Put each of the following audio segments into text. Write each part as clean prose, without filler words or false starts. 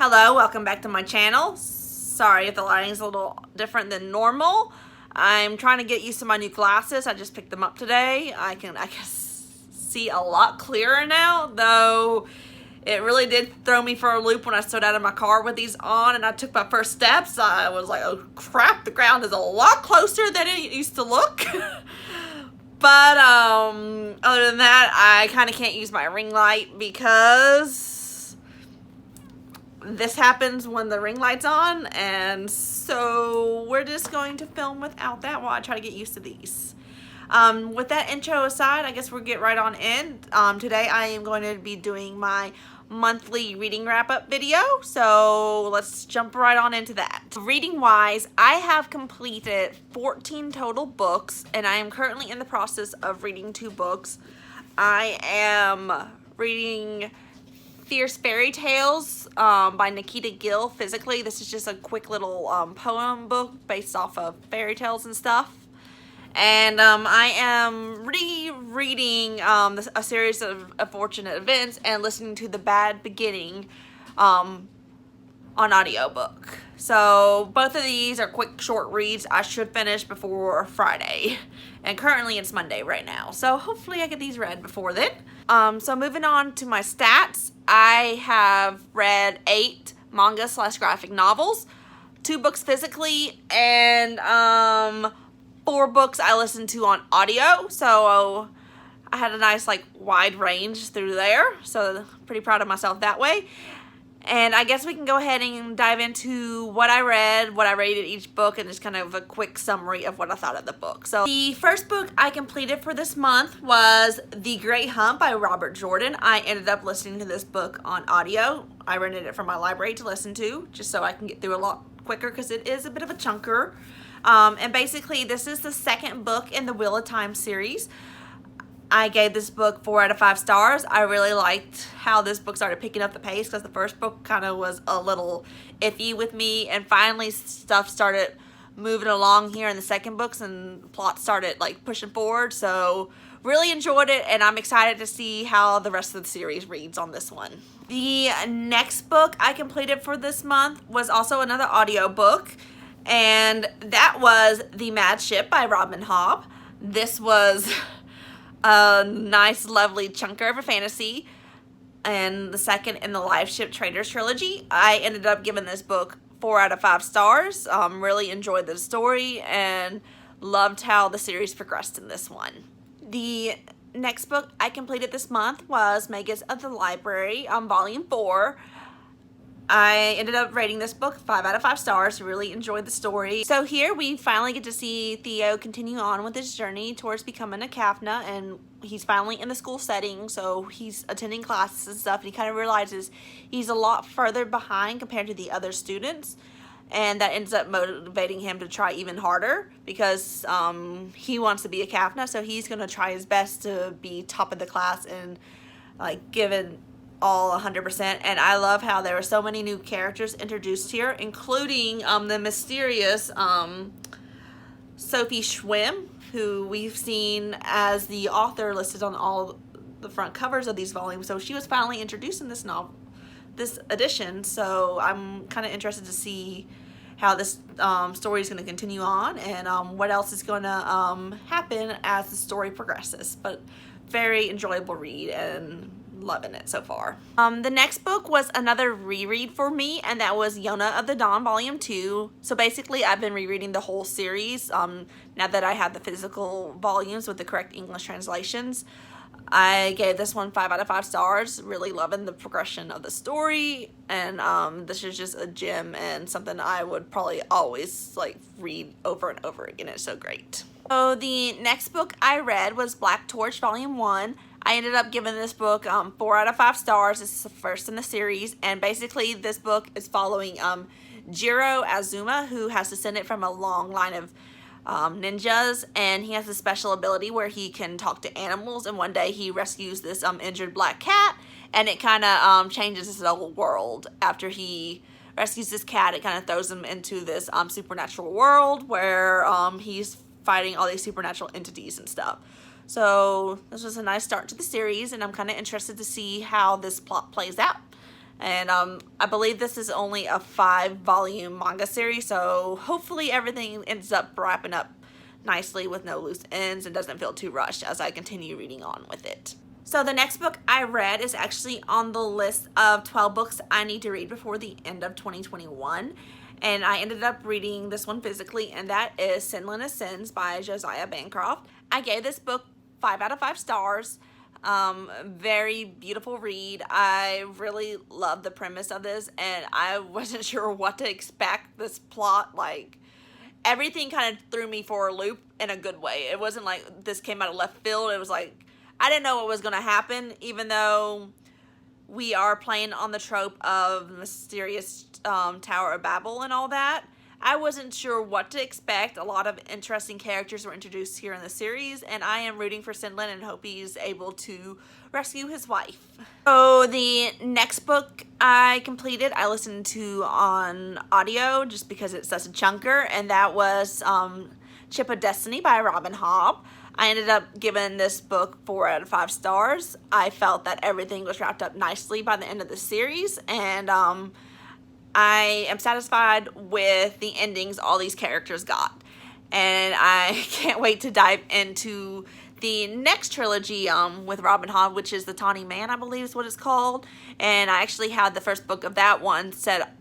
Hello, welcome back to my channel. Sorry if the lighting's a little different than normal. I'm trying to get used to my new glasses. I just picked them up today. I can see a lot clearer now, though it really did throw me for a loop when I stood out of my car with these on and I took my first steps. I was like, oh crap, the ground is a lot closer than it used to look. But other than that, I kind of can't use my ring light because this happens when the ring light's on, and so we're just going to film without that while I try to get used to these. With that intro aside, I guess we'll get right on in. Today I am going to be doing my monthly reading wrap-up video, so let's jump right on into that. Reading wise, I have completed 14 total books, and I am currently in the process of reading 2 books. I am reading Fierce Fairy Tales by Nikita Gill physically. This is just a quick little poem book based off of fairy tales and stuff. And I am rereading a series of unfortunate events and listening to The Bad Beginning on audiobook. So both of these are quick short reads I should finish before Friday. And currently it's Monday right now. So hopefully I get these read before then. So moving on to my stats, I have read 8 manga/graphic novels, 2 books physically, and 4 books I listened to on audio. So I had a nice wide range through there. So pretty proud of myself that way. And I guess we can go ahead and dive into what I read, what I rated each book, and just kind of a quick summary of what I thought of the book. So the first book I completed for this month was The Great Hump by Robert Jordan. I ended up listening to this book on audio. I rented it from my library to listen to, just so I can get through a lot quicker because it is a bit of a chunker. And basically this is the second book in the Wheel of Time series. I gave this book 4 out of 5 stars. I really liked how this book started picking up the pace because the first book kind of was a little iffy with me, and finally stuff started moving along here in the second books and plot started pushing forward. So really enjoyed it, and I'm excited to see how the rest of the series reads on this one. The next book I completed for this month was also another audio book, and that was The Mad Ship by Hobb. This was a nice, lovely chunker of a fantasy, and the second in the Live Ship Traders trilogy. I ended up giving this book 4 out of 5 stars. Really enjoyed the story and loved how the series progressed in this one. The next book I completed this month was Magus of the Library, Volume 4. I ended up rating this book 5 out of 5 stars. Really enjoyed the story. So here we finally get to see Theo continue on with his journey towards becoming a CAFNA, and he's finally in the school setting, so he's attending classes and stuff, and he kind of realizes he's a lot further behind compared to the other students, and that ends up motivating him to try even harder because he wants to be a CAFNA, so he's going to try his best to be top of the class and give it all 100%. And I love how there were so many new characters introduced here, including the mysterious Sophie Schwim, who we've seen as the author listed on all the front covers of these volumes. So she was finally introduced in this novel, this edition. So I'm kind of interested to see how this story is going to continue on, and what else is going to happen as the story progresses. But very enjoyable read and loving it so far. The next book was another reread for me, and that was Jonah of the Dawn Volume 2. So basically I've been rereading the whole series now that I have the physical volumes with the correct English translations. I gave this one 5 out of 5 stars. Really loving the progression of the story, and this is just a gem and something I would probably always read over and over again. It's so great. So the next book I read was Black Torch Volume 1. I ended up giving this book 4 out of 5 stars. This is the first in the series, and basically this book is following Jiro Azuma, who has descended from a long line of ninjas, and he has a special ability where he can talk to animals, and one day he rescues this injured black cat, and it kind of changes his whole world. After he rescues this cat, it kind of throws him into this supernatural world where he's fighting all these supernatural entities and stuff. So this was a nice start to the series, and I'm kind of interested to see how this plot plays out. And I believe this is only a 5-volume manga series, so hopefully everything ends up wrapping up nicely with no loose ends and doesn't feel too rushed as I continue reading on with it. So the next book I read is actually on the list of 12 books I need to read before the end of 2021. And I ended up reading this one physically, and that is Sinlin of Sins by Josiah Bancroft. I gave this book 5 out of 5 stars. Very beautiful read. I really love the premise of this, and I wasn't sure what to expect. This plot, like, everything kind of threw me for a loop in a good way. It wasn't like this came out of left field. It was like I didn't know what was going to happen, even though we are playing on the trope of mysterious Tower of Babel and all that. I wasn't sure what to expect. A lot of interesting characters were introduced here in the series, and I am rooting for Sinlin and hope he's able to rescue his wife. So the next book I completed, I listened to on audio just because it's such a chunker, and that was Chip of Destiny by Hobb. I ended up giving this book 4 out of 5 stars. I felt that everything was wrapped up nicely by the end of the series, and I am satisfied with the endings all these characters got. And I can't wait to dive into the next trilogy with Hobb, which is The Tawny Man, I believe is what it's called. And I actually had the first book of that one set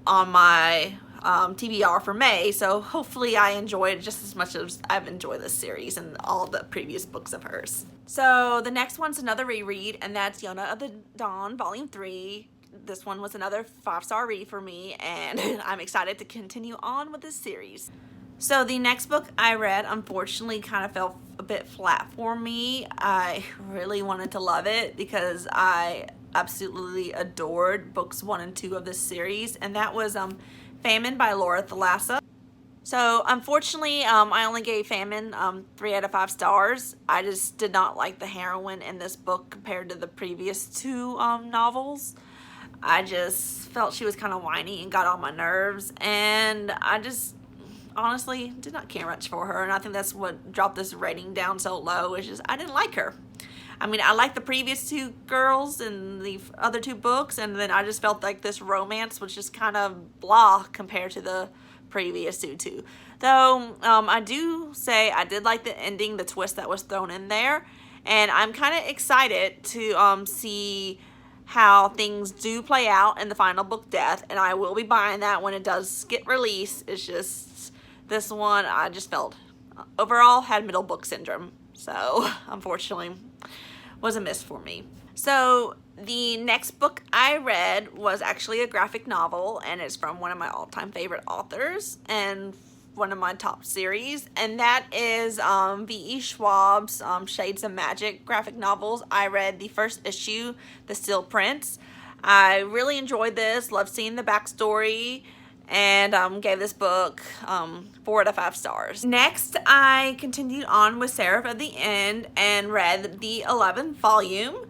on my TBR for May, so hopefully I enjoyed it just as much as I've enjoyed this series and all the previous books of hers. So the next one's another reread, and that's Jonah of the Dawn, Volume 3. This one was another 5-star read for me, and I'm excited to continue on with this series. So the next book I read, unfortunately, kind of fell a bit flat for me. I really wanted to love it because I absolutely adored books 1 and 2 of this series, and that was Famine by Lasso. So unfortunately, I only gave Famine 3 out of 5 stars. I just did not like the heroine in this book compared to the previous 2 novels. I just felt she was kind of whiny and got on my nerves, and I just honestly did not care much for her, and I think that's what dropped this rating down so low, is just I didn't like her. I mean, I liked the previous 2 girls in the other 2 books, and then I just felt like this romance was just kind of blah compared to the previous 2. Though, I do say I did like the ending, the twist that was thrown in there, and I'm kind of excited to see how things do play out in the final book, Death, and I will be buying that when it does get released. It's just this one I just felt overall had middle book syndrome, so unfortunately was a miss for me. So the next book I read was actually a graphic novel, and it's from one of my all-time favorite authors and one of my top series, and that is V.E. Schwab's Shades of Magic graphic novels. I read the first issue, The Steel Prince. I really enjoyed this, loved seeing the backstory, and gave this book 4 out of 5 stars. Next, I continued on with Seraph of the End and read the 11th volume.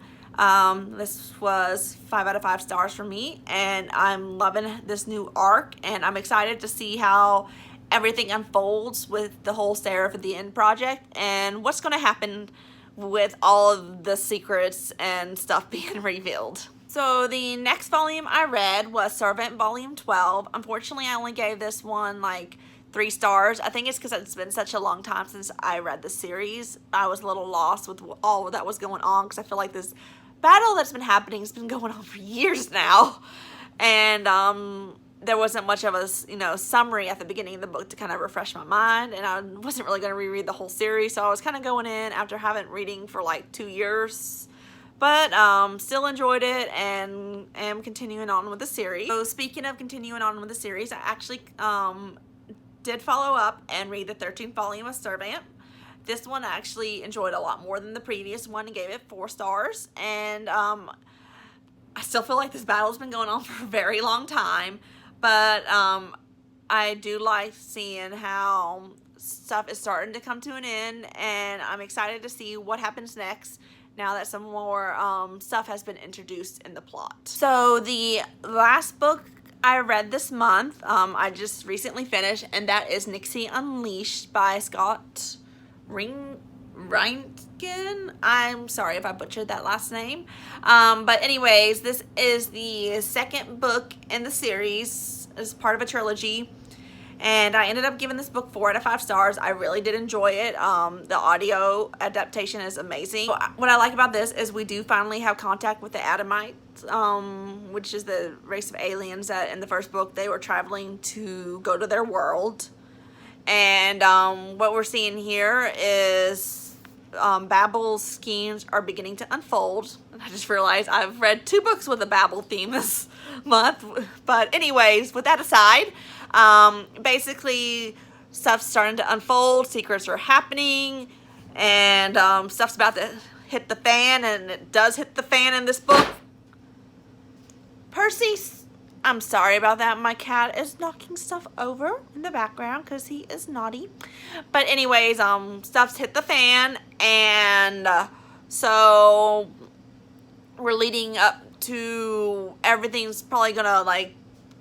This was 5 out of 5 stars for me, and I'm loving this new arc, and I'm excited to see how everything unfolds with the whole Seraph of the End project and what's going to happen with all of the secrets and stuff being revealed. So the next volume I read was Servant Volume 12. Unfortunately, I only gave this one like 3 stars. I think it's because it's been such a long time since I read the series. I was a little lost with all that was going on because I feel like this battle that's been happening has been going on for years now. And there wasn't much of a summary at the beginning of the book to kind of refresh my mind, and I wasn't really going to reread the whole series, so I was kind of going in after having reading for like 2 years, but still enjoyed it and am continuing on with the series. So speaking of continuing on with the series, I actually did follow up and read the 13th volume of Servant. This one I actually enjoyed a lot more than the previous one and gave it 4 stars, and I still feel like this battle's been going on for a very long time. But I do like seeing how stuff is starting to come to an end, and I'm excited to see what happens next now that some more stuff has been introduced in the plot. So the last book I read this month, I just recently finished, and that is Nixie Unleashed by Scott Rheintken. Rheintken. I'm sorry if I butchered that last name. But anyways, this is the second book in the series as part of a trilogy. And I ended up giving this book 4 out of 5 stars. I really did enjoy it. The audio adaptation is amazing. What I like about this is we do finally have contact with the Adamites, which is the race of aliens that in the first book they were traveling to go to their world. And what we're seeing here is Babel's schemes are beginning to unfold. And I just realized I've read 2 books with a Babel theme this month. But anyways, with that aside, basically stuff's starting to unfold, secrets are happening, and stuff's about to hit the fan, and it does hit the fan in this book. Percy, I'm sorry about that. My cat is knocking stuff over in the background because he is naughty. But anyways, stuff's hit the fan, and so we're leading up to everything's probably gonna like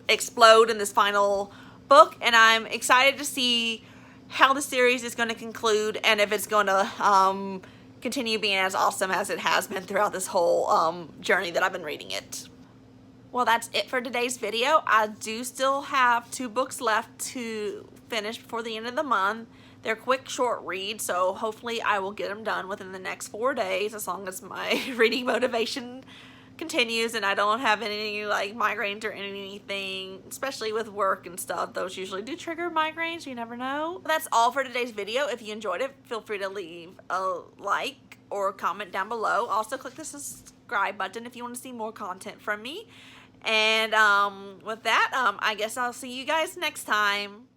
explode in this final book, and I'm excited to see how the series is going to conclude and if it's going to continue being as awesome as it has been throughout this whole journey that I've been reading it. Well, that's it for today's video. I do still have 2 books left to finish before the end of the month. They're quick, short reads, so hopefully I will get them done within the next 4 days as long as my reading motivation continues and I don't have any like migraines or anything, especially with work and stuff. Those usually do trigger migraines, you never know. That's all for today's video. If you enjoyed it, feel free to leave a like or comment down below. Also click the subscribe button if you want to see more content from me. And with that, I guess I'll see you guys next time.